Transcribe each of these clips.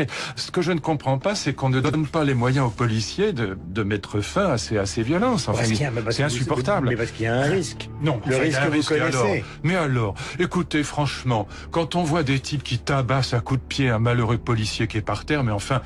Mais ce que je ne comprends pas, c'est qu'on ne donne pas les moyens aux policiers de mettre fin à ces violences. Enfin, c'est insupportable. Mais parce qu'il y a un risque. Non, le enfin, risque que vous connaissez. Mais alors, écoutez, franchement, quand on voit des types qui tabassent à coups de pied un malheureux policier qui est par terre, mais enfin...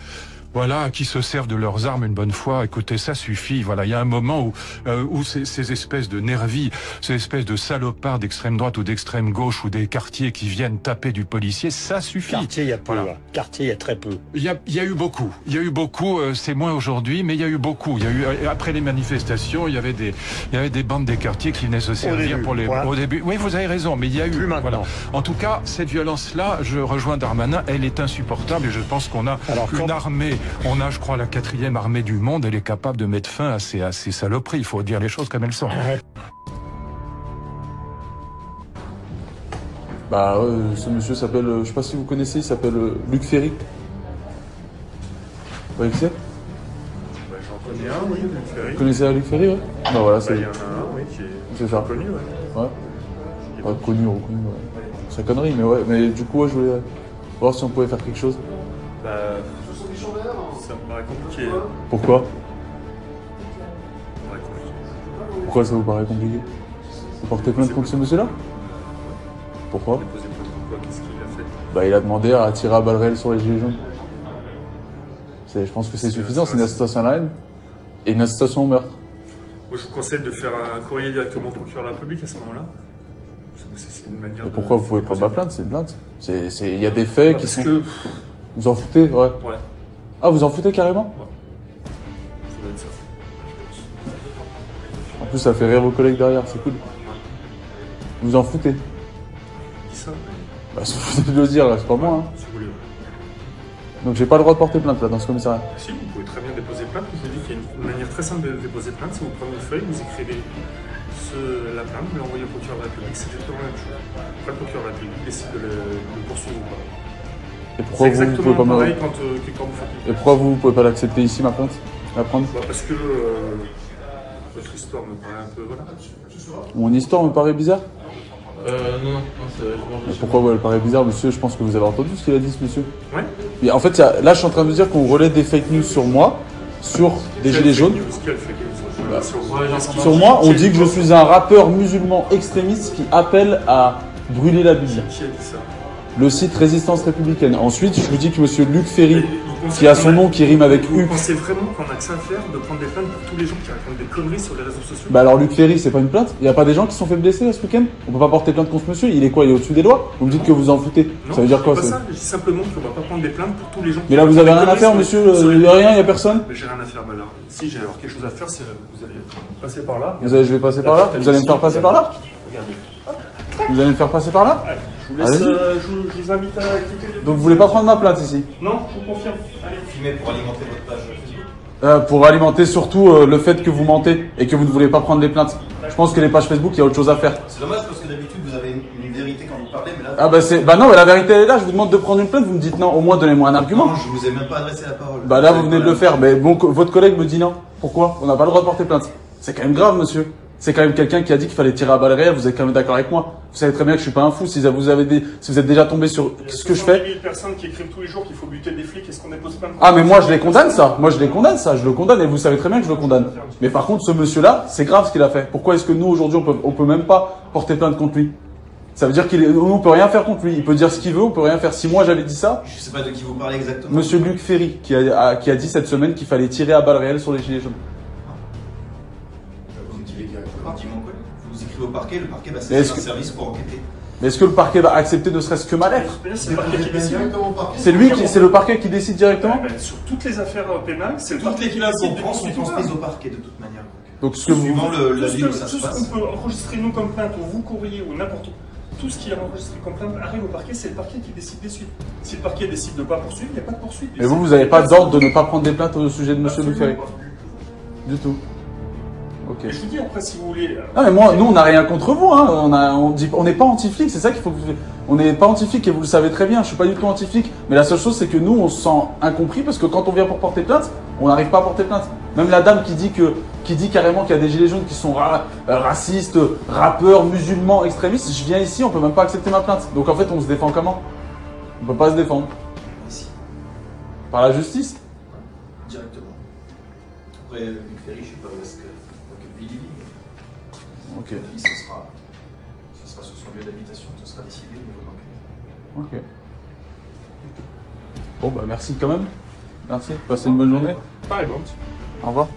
Voilà, qui se servent de leurs armes une bonne fois. Écoutez, ça suffit. Voilà, il y a un moment où ces espèces de nervis, ces espèces de salopards d'extrême droite ou d'extrême gauche ou des quartiers qui viennent taper du policier, ça suffit. Quartier, il y a peu. Voilà. Quartier, il y a très peu. Il y a eu beaucoup. Il y a eu beaucoup. C'est moins aujourd'hui, mais il y a eu beaucoup. Il y a eu après les manifestations, il y avait des bandes des quartiers qui venaient se servir au début. Oui, vous avez raison, mais il y a eu. Plus maintenant. Voilà. En tout cas, cette violence-là, je rejoins Darmanin, elle est insupportable et je pense qu'on a une armée. On a, je crois, la 4e armée du monde. Elle est capable de mettre fin à ces saloperies. Il faut dire les choses comme elles sont. Bah, ce monsieur s'appelle, je sais pas si vous connaissez, il s'appelle Luc Ferry. Vous voyez qui c'est? J'en connais un, oui, Luc Ferry. Vous connaissez Luc Ferry, ouais? Bah voilà, c'est... Il y en a un, oui, qui est c'est ça. connu, ouais. Ouais. Pas connu, reconnu, ouais. C'est une connerie, mais ouais. Mais du coup, ouais, je voulais voir si on pouvait faire quelque chose. Bah... Ça me paraît compliqué. Pourquoi? Pourquoi ça vous paraît compliqué? Vous portez plainte contre ce monsieur-là? Pourquoi? Déposer plainte pourquoi? Qu'est-ce qu'il a fait? Bah, il a demandé à tirer à balles réelles sur les gilets jaunes. Je pense que c'est suffisant, c'est une incitation à la haine et une incitation au meurtre. Moi, je vous conseille de faire un courrier directement au procureur de la République à ce moment-là. C'est une manière. Et pourquoi vous pouvez prendre ma plainte? C'est une plainte. Il y a des faits qui sont. Que... Vous en foutez? Ouais. Ouais. Ah, vous en foutez carrément? Ouais. Ça doit être ça. En plus, ça fait rire vos collègues derrière, c'est cool. Vous en foutez? Dis ça. Bah, c'est vous de le dire, là, c'est pas moi. Hein. Si vous voulez. Donc, j'ai pas le droit de porter plainte là dans ce commissariat. Si, vous pouvez très bien déposer plainte. Je vous dis qu'il y a une manière très simple de déposer plainte. Si vous prenez une feuille, vous écrivez la plainte, vous l'envoyez au procureur de la République. C'est exactement la même chose. Après, le procureur de la République décide de le poursuivre ou pas. Et pourquoi C'est vous pouvez pas pareil me... quand vous faites une... Et pourquoi vous pouvez pas l'accepter ici, ma plainte? La prendre? Bah, parce que votre histoire me paraît un peu... Voilà. Mon histoire me paraît bizarre? Non, Mais pourquoi elle paraît bizarre, monsieur? Je pense que vous avez entendu ce qu'il a dit, ce monsieur. Ouais. Mais en fait, là, je suis en train de me dire qu'on relaie des fake news sur moi, sur des gilets jaunes. Sur moi, on dit que je suis un rappeur musulman extrémiste qui appelle à brûler la Bible. Qui a dit ça? Le site Résistance Républicaine. Ensuite, je vous dis que monsieur Luc Ferry, qui a son nom qui rime avec Vous U. pensez vraiment qu'on a que ça à faire de prendre des plaintes pour tous les gens qui racontent des conneries sur les réseaux sociaux? Bah alors Luc Ferry, c'est pas une plainte? Il n'y a pas des gens qui se sont fait blesser là, ce week-end? On peut pas porter plainte contre ce monsieur? Il est quoi? Il est au-dessus des lois? Vous me dites que vous en foutez? Non, ça veut dire quoi? pas ça. Je dis simplement qu'on va pas prendre des plaintes pour tous les gens. Mais là, vous avez rien à faire, monsieur? Il n'y a rien, il n'y a personne? Mais j'ai rien à faire, bah là. Si j'ai alors quelque chose à faire, c'est vous allez passer par là. Je vais passer par là? Vous allez me faire passer par là? Regardez. Vous allez me faire passer par là? Allez, je vous laisse, je vous invite à quitter le... Donc vous voulez pas prendre ma plainte ici? Non, je vous confirme. Allez. Filmer pour alimenter votre page Facebook. Pour alimenter surtout le fait que vous mentez et que vous ne voulez pas prendre les plaintes. Je pense que les pages Facebook, il y a autre chose à faire. C'est dommage parce que d'habitude vous avez une vérité quand vous parlez, mais là. Ah non, mais la vérité elle est là, je vous demande de prendre une plainte, vous me dites non, au moins donnez-moi un argument. Non, je vous ai même pas adressé la parole. Bah là vous venez de le faire, mais bon, votre collègue me dit non. Pourquoi? On n'a pas le droit de porter plainte. C'est quand même grave, monsieur. C'est quand même quelqu'un qui a dit qu'il fallait tirer à balles réelles, vous êtes quand même d'accord avec moi. Vous savez très bien que je suis pas un fou, si vous êtes déjà tombé sur ce que je fais. 000 personnes qui écrivent tous les jours qu'il faut buter des flics, est-ce qu'on dépose plainte? Ah mais moi je les condamne ça, je le condamne et vous savez très bien que je le condamne. Mais par contre ce monsieur-là, c'est grave ce qu'il a fait. Pourquoi est-ce que nous aujourd'hui on peut même pas porter plainte contre lui? Ça veut dire qu'on peut rien faire contre lui, il peut dire ce qu'il veut, on peut rien faire. Si moi j'avais dit ça... Je sais pas de qui vous parlez exactement. Monsieur Luc Ferry qui a dit cette semaine qu'il fallait tirer à balles réelles sur les gilets jaunes. Vous me dites mon collègue. Vous écrivez au parquet, le parquet va saisir un service pour enquêter. Mais est-ce que le parquet va accepter ne serait-ce que ma lettre? C'est le parquet qui décide. C'est le parquet qui décide directement? Sur toutes les affaires pénales, c'est le Toutes parquet les qui plaintes décide. qu'on prend sont transmises au parquet de toute manière. Donc ce que vous... Suivant la ville où ça Tout se ce passe. qu'on peut enregistrer nous comme plainte, ou vous courrier, ou n'importe où, tout ce qui est enregistré comme plainte arrive au parquet, c'est le parquet qui décide des suites. Si le parquet décide de ne pas poursuivre, il n'y a pas de poursuite. Et vous n'avez pas d'ordre de ne pas prendre des plaintes au sujet de monsieur Luc Ferry? Du tout. Ok. Et je vous dis après, si vous voulez. Non mais nous on n'a rien contre vous, hein. On n'est pas anti-flic, c'est ça qu'il faut que vous... On n'est pas anti-flic et vous le savez très bien, je suis pas du tout anti-flic. Mais la seule chose c'est que nous on se sent incompris parce que quand on vient pour porter plainte, on n'arrive pas à porter plainte. Même la dame qui dit carrément qu'il y a des gilets jaunes qui sont racistes, rappeurs, musulmans, extrémistes, je viens ici, on peut même pas accepter ma plainte. Donc en fait on se défend comment? On peut pas se défendre. Ici. Par la justice? Directement. Après, Luc Ferry, je sais pas où est-ce que. Dans quelle ville il vit. Ok. Puis ce sera sur son lieu d'habitation, tout sera décidé au niveau de l'enquête. Ok. Bon bah merci quand même. Merci. Passez une bonne journée. Pareil, bon. Au revoir.